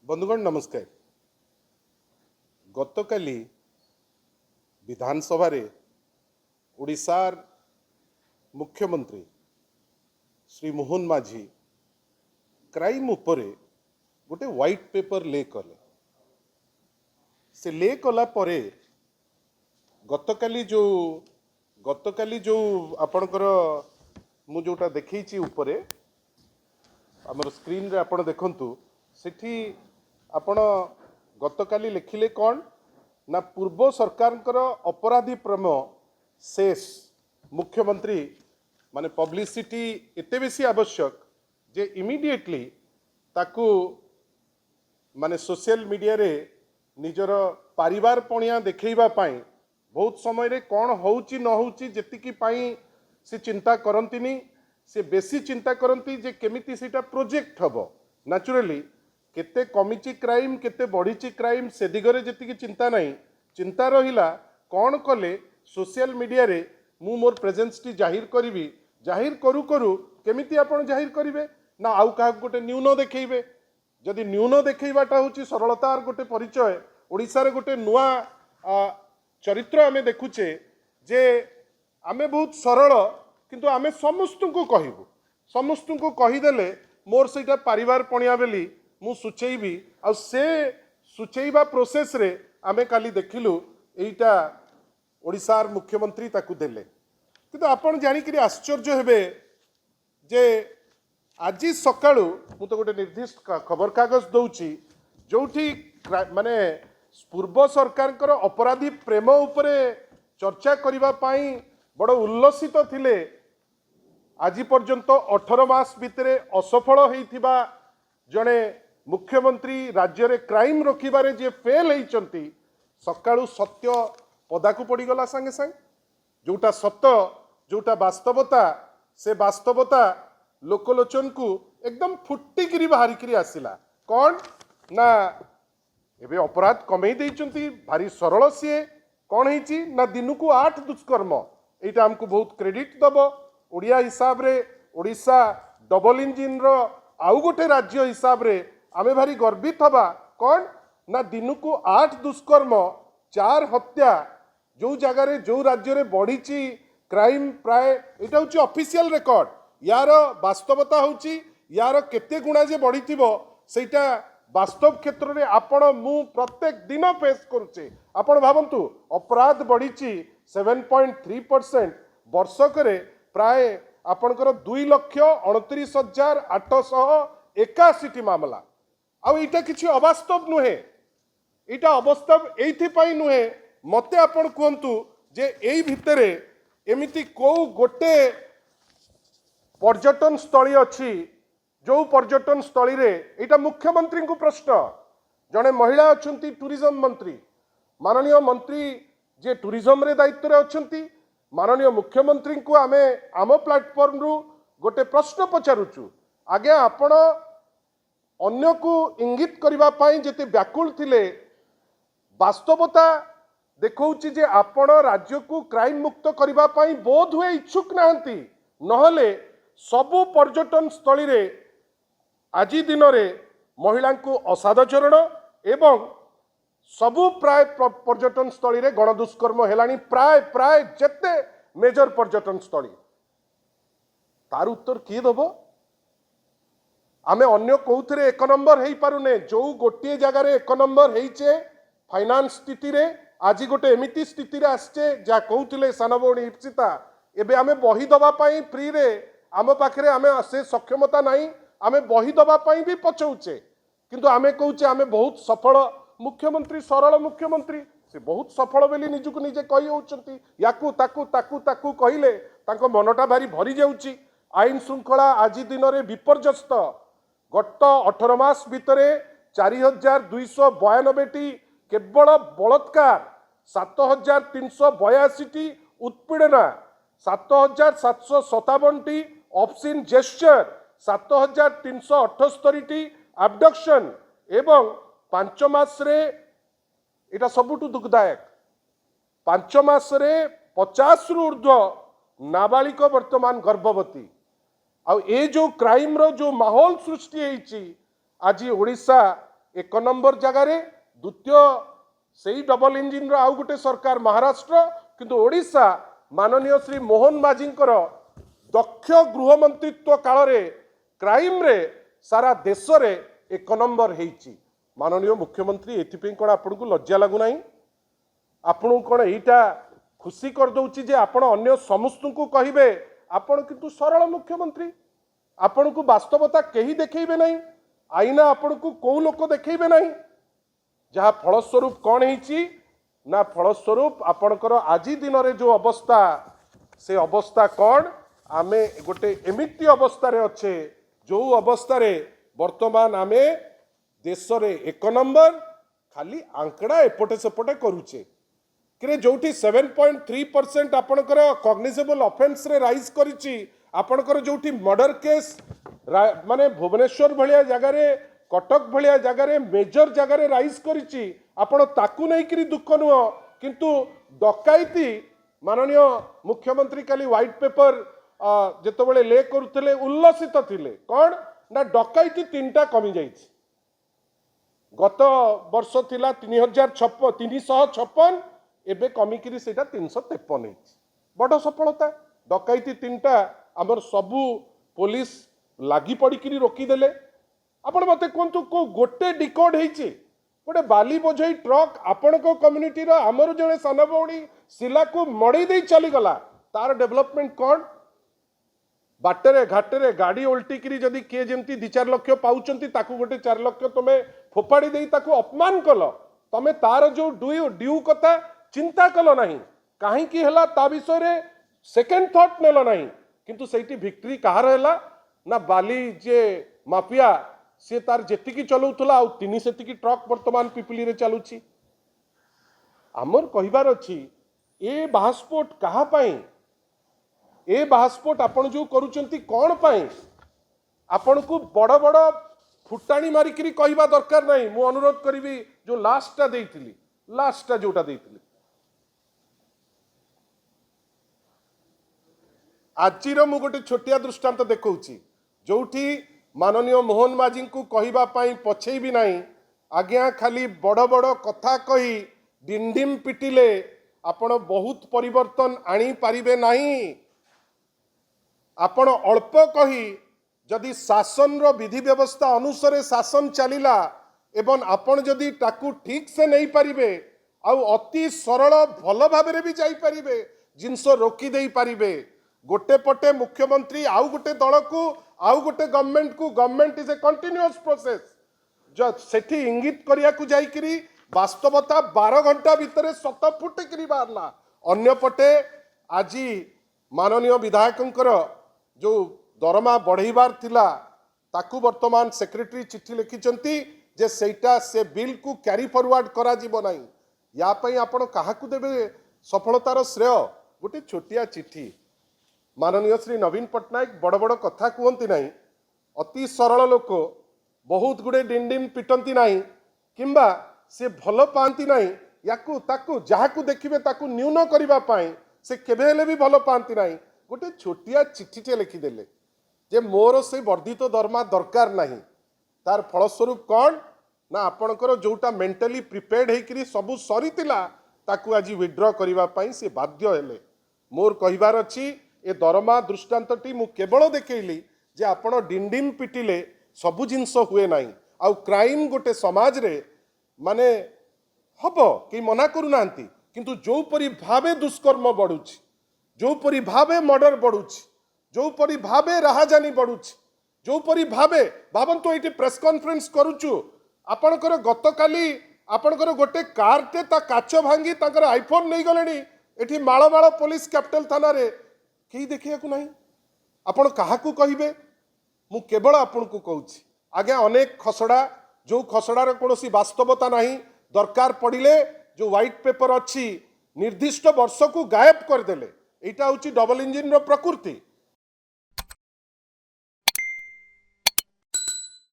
बंधुगण नमस्कार। गतकाली विधानसभा रे ओडिशार मुख्यमंत्री श्री मोहन माझी क्राइम उपरे गोटे व्हाइट पेपर ले कले। से ले कला परे गतकाली जो आपणकर मु जोटा देखी उपरे आमर स्क्रीन रे आपण देखंतु सेठी आपण गतकाली लिखिले कौन ना पूर्व सरकारकर अपराधी प्रेम शेष मुख्यमंत्री माने पब्लिसिटी एते बेसी आवश्यक जे इमिडिएटली ताकू माने सोशल मीडिया रे निजर परिवार पणिया देखैबा पाई बहुत समय रे कौन होउची न होउची जेतिकी पाई से चिंता करंतिनी से बेसी चिंता करंती जे केमिति सेटा प्रोजेक्ट हबो। नेचुरली केते कमिची क्राइम केते बढ़ीची क्राइम से दिगरे जेतिकी चिंता नहीं, चिंता रहिला कौन कले सोशल मीडिया रे मु मोर प्रेजेंस टी जाहिर करिवि, जाहिर करू करू केमिति आपण जाहिर करिवे ना आउ का गोटे न्यून देखैबे। जदि न्यून देखैबाटा होची सरलतार गोटे परिचय। ओडिसा रे गोटे नुआ चरित्र आमे देखुचे जे आमे बहुत सरल किंतु आमे समस्त को कहबू, समस्त को कहीदेले मोर सेटा परिवार पणिया बेली मु सुचेबी आ से सुचेबा प्रोसेस रे आमे काली देखिलु एटा ओडिसार मुख्यमंत्री ताकू देले। किंतु आपण जानी कि आश्चर्य हेबे जे आज सकाळू मु तो गोटे निर्दिष्ट खबर कागज दउची जोठी माने पूर्व सरकारकर अपराधी प्रेम उपरे चर्चा करिबा पाई बड़ उल्लसित थिले। आज पर्यंत 18 मास भितरे असफल होइथिबा जणे मुख्यमंत्री राज्य रे क्राइम रोकिबारे जे फेल होइचंती सकाळू सत्य पदाकू पड़ीगला संगे संग जोटा सत्य जोटा वास्तवता से वास्तवता लोकलोचन को एकदम फुटिकी बाहरिकी आसिला। कौन ना एबे अपराध कमे देइचंती भारी सरल सी कौन है ना दिन को 8 दुष्कर्म यहाँ आमको बहुत क्रेडिट दब। ओडिया हिसाब रे ओडिशा डबल इंजिन रो आउ गोटे राज्य हिसाब रे आमे भारी गर्वित हवा। कौन ना दिन को 8 दुष्कर्म 4 हत्या जो जगार जो राज्य रे बढ़ी क्राइम प्राय यहाँ हूँ ऑफिशियल रिकॉर्ड। यार वास्तवता हूँ यार केते गुणा जे बढ़ी सेटा वास्तव क्षेत्र में आपण मु प्रत्येक दिन फेस करुचे। आपण भावंतु अपराध बढ़ी 7.3% वर्षक प्राय आपणकर 2,29,881 मामला। आईटा किसी अवास्तव नुहे, यहाँ अवास्तव ये नुहे। मते आपण कहतु जे यही भितरे एमिति को गोटे पर्यटन स्थली अच्छी जो पर्यटन स्थली रे यहाँ मुख्यमंत्री को प्रश्न जड़े महिला अच्छा टूरिज्म मंत्री माननीय मंत्री जे टूरिज्म रे दायित्व रे अच्छा माननीय मुख्यमंत्री को आमे आम प्लेटफॉर्म रु गोटे प्रश्न पचारुचु। आगे आपण अन्य को इंगित करबा पाई जेते व्याकुल थिले वास्तवता देखौची जे आपण राज्य को क्राइम मुक्त करबा पाई बोध हुए इच्छुक नाहंती। नहले सबु पर्यटन स्थली रे आज दिन रे महिला को असादाचरण एवं सबु प्राय पर्यटन स्थली रे गणदुष्कर्म हेलानी प्राय प्राय जेते मेजर पर्यटन स्थली तार उत्तर किए दब। आमे अन्य कौथरे 1 नंबर हेई पारुने जो गोटे जगार 1 नंबर हेइचे फाइनान्स स्थिति रे आज गोटे एमिति स्थिति रे आसचे जा कहउथिले सान भौणी इप्सिता एबे आमे बही दबा पाई फ्री रे आम पाखरे आमे से सक्षमता नहीं आमे बही दबा पाई भी पछौचे किंतु आमे कहउचे आमे बहुत सफल मुख्यमंत्री सरल मुख्यमंत्री से बहुत सफल बेली निजुक निजे कही होउचंती। याकू ताकू ताकू ताकू कहिले तांको मनटा भारी भरी जाउची। आईन श्रृंखला आज दिन रे विपर्यस्त गत 18 मास भितरे 4,292 केवल बलात्कार 7,382 उत्पीड़ना 7,757 ऑब्सिन जेस्चर 7,378 एब्डक्शन एवं 5 मास रे इटा सबुठु दुखदायक 5 मास रे 50 रु ऊर्ध्व नाबालिक वर्तमान गर्भवती आ जो क्राइम रो जो माहौल सृष्टि होइची आज ओडिशा एक नंबर जगार द्वितीय से डबल इंजिन आउ गोटे सरकार महाराष्ट्र किंतु ओडिशा माननीय श्री मोहन माझी दक्ष गृहमंत्रित्व काल रे क्राइम रे सारा देश रे एक नंबर हेची माननीय मुख्यमंत्री एथिपई कौन आपको लज्जा लगुना आपण कौन यहीटा खुशी कर दउची जे आपण अन्य समस्त को कहिबे आपण किंतु सरल मुख्यमंत्री आपण को वास्तवता कहीं देखैबे नहीं आईना आपण को कौ लोक देखैबे नहीं जहाँ फलस्वरूप कौन होईची ना फलस्वरूप आपणकर आज दिन रे जो अवस्था से अवस्था कौन आमे गोटे एमिति अवस्था रे अच्छे जो अवस्था रे वर्तमान आमे देश रे एक नंबर खाली आंकड़ा एपटे सेपटे करूचे कि जोटी 7.3% आपणकर कॉग्निजेबल ऑफेंस रे राइज करिछि आपणकर जोटी मर्डर केस माने भुवनेश्वर भलिया जगह रे कटक भलिया जगह रे मेजर जगह रे राइज करिछि आपण ताकू नै करी दुख नुह किंतु डकाइती माननीय मुख्यमंत्री काली व्हाइट पेपर जेतबेले ले करुथिले उल्लसित थिले कोन ना डकाइती तीनटा कमी जाइछि गत वर्ष थिला 356 एबे कमिकी से 353 बड़ सफलता डकाइती तीनटा आमर सबू पुलिस लगी पड़ी रोकीदेले आपण मते कहतु को गोटे डिकोड होइछि गोटे बाली बोझई ट्रक आपण को कम्युनिटी रो आमर जने सान भौणी सिला को मड़ी दे चली गला तार डेवलपमेंट कौन बाटरे घाटरे गाड़ी ओल्टिकी जदि किए जमी 2-4 लाख पाउचंती ताकू गोटे 4 लाख तुम फोपाड़ी दे ताकू अपमान कल तमें तार जो ड्यू कथा चिंता कल नहीं कहीं है ता विषय रे सेकेंड थॉट नेल नहीं किंतु सेठी विक्ट्री कहार है ना बाली जे माफिया सी तार जेतिकी चलाउथला आ तीन सेतिकी ट्रक वर्तमान पिपली रे चलुची आमर कहिबार अछि ए बास्पोर्ट कहा पाई ए बास्पोर्ट आपण जो करूचंती कौन पाई आपण को बड़ बड़ फुटाणी मारिकी कहवा दरकार नहीं मु अनुरोध करी जो लास्टा देइथिली लास्टा जोटा देइथिली आजिर मु गोटे छोटिया दृष्टांत देखौची जोठी माननीय मोहन माझी को कहवा पाई पछे भी नहीं आज्ञा खाली बड़ बड़ कथा कही डिंडिम पिटिले आपण बहुत परिवर्तन आनी पारिबे नहीं आपण अल्प कही जदि शासन रो विधि व्यवस्था अनुसार शासन चलिला एवं आपण जदि ताकू ठीक से नहीं पारिबे आउ अति सरल भल भाबरे भी जाई पारिबे जिनस रोकी देई पारिबे गोटे पटे मुख्यमंत्री आउ गोटे दल को आउ गोटे गवर्नमेंट को government is a continuous process जो सेठी इंगित करिया को जाईकरी वास्तवता 12 घंटा भितर सत फुटिकी बाहरला अन्य पटे आज माननीय विधायकंकर जो दरमा बढ़ेबार थिला ताकू वर्तमान सेक्रेटरी चिट्ठी लिखिचंती जे सेटा से बिल को कैरी फॉरवर्ड करा जीवो नहीं या पई आपण काहाकू देबे सफलतार श्रेय गोटे छोटिया चिट्ठी माननीय श्री नवीन पट्टनायक बड़ बड़ कथा कहती नहीं अति सरल लोक बहुत गुड़े डिंडिम पिटंती नहीं किंबा से भल पाती नहीं याकू ताकू जहाकू देखिबे ताकू न्यून करिबा पाई से केबे हेले भी भल पाती नहीं गोटे छोटिया चिट्ठीटे लिखिदेले जे मोर से वर्धित दरमा दरकार नहीं तार फलस्वरूप कौन ना आपणकर जोटा मेंटली प्रिपेयर्ड होकर सबू सरीतिला ताकू आज विड्र करिबा पाई से बाध्य हेले मोर कहिबार अछि ए दरमा दृष्टांतटी मु केवल देखैली जे आपण डिंडिम पिटिले सबु जिनस हुए नहीं आउ क्राइम गोटे समाज रे माने हबो कि मना करू नांती किंतु जो परी भावे दुष्कर्म बढ़ुछि जो परी भावे मर्डर बढ़ुछि जो परी भावे राहाजानी बढ़ुछि जो परी भावे भावंतु एटी प्रेस कॉन्फ्रेंस करूछु आपणकर गतकाली आपणकर गोटे कारटे ता काच भांगी तांकर आईफोन नहीं गलेनी एठी माळ माळ पुलिस कैपिटल थाना रे कहीं देखिया को नहीं आपण काहाकू कहिबे मु केवल आपण को कहूछि आगे अनेक खसड़ा जो खसड़ार कोनोसी वास्तवता नहीं दरकार पड़िले जो व्हाइट पेपर अच्छी निर्दिष्ट वर्ष को गायब करदेले एटा होची डबल इंजिन रो प्रकृति